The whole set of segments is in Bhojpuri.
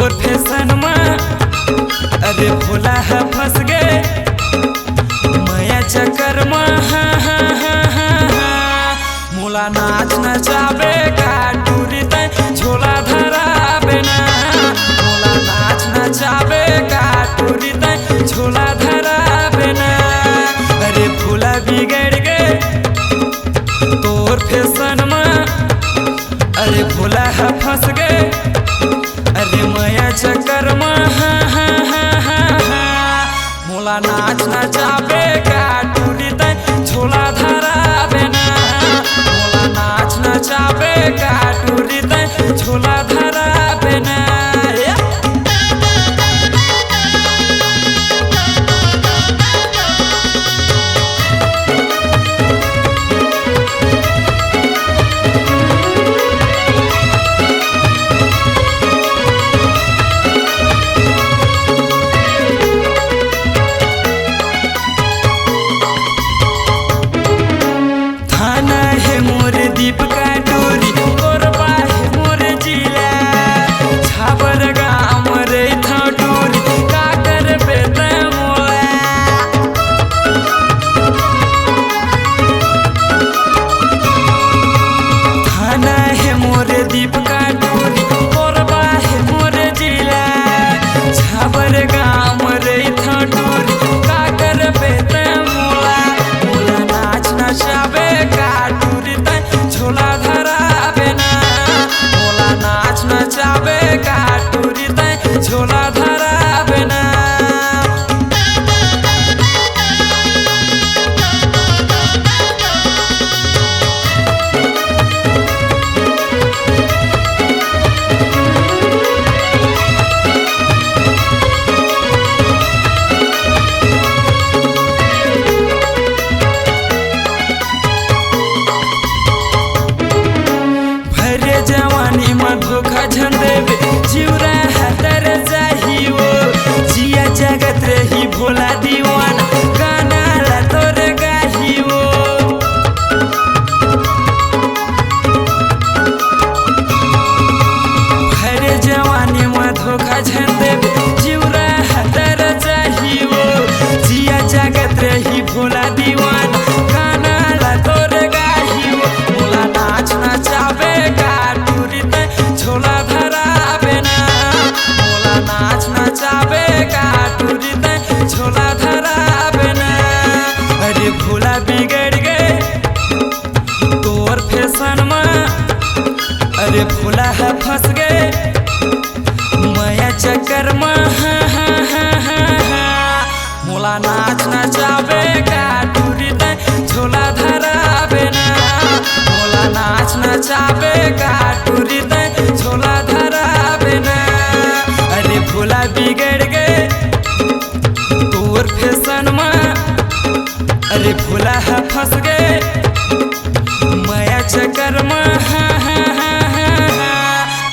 तोर फैशन में अरे भोला है फंस गए माया चक्कर में। मोला नाच नचाबे का टूरी तय झोला धराबे ना। मोला नाच नचाबे का टूरी तय झोला धराबे ना। अरे भोला बिगड़ गए तोर फैशन में अरे भोला है फंस गए अरे माया चक्कर में। मोला नाच नचाबे का टूरी तय झोला धराबे ना। मोला नाच नचाबे का टूरी तय झोला धराबे ना। दीप का डोरी कोरबा है मोर जिला छाबर गाँव रे था डोरी का कर बेता मोला। थाना है मोर दीप का डोरी कोरबा है मोर जिला छाबर गाँव रे था डोरी का कर बेता मोला। मोला नाच नचाबे का डोरी झोला धराबे ना। मोला नाच नचाबे का टूरी तय झोला धराबे ना। जवानी में धोखा झंडेबे जीवरा हतर चाहिए जिया जगत रही भोला दीवाना गाना ला तोरे गाहियो। भरे जवानी में धोखा झंडेबे जीवरा हतर चाहिए जिया जगत रही भोला दीवाना गाना ला तोरे गाहियो। मोला नाच नचाबे का झोला धराबे ना। मोला नाच नचाबे का टूरी तय झोला धराबे ना। अरे भोला बिगड़ गए तोर फैशन में अरे भोला है फंस गए माया चक्कर में। मोला नाच नचाबे का टूरी तय झोला धराबे ना। मोला नाच नचाबे का टूरी तय झोला धराबे ना। अरे भोला बिगड़ गए तोर फैशन में अरे भोला है फंस गए माया चक्कर में।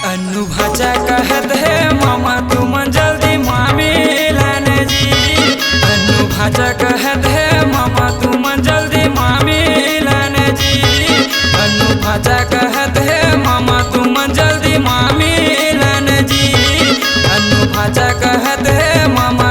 अन्नू भाचा कहत है मामा तुम जल्दी मामी लाने जी। अन्नू भाचा कहत है मामा तुम जल्दी मामी लाने जी। अन्नू भाचा कहत है मामा तुम जल्दी मामी लाने जी। अन्नू भाचा कहत है मामा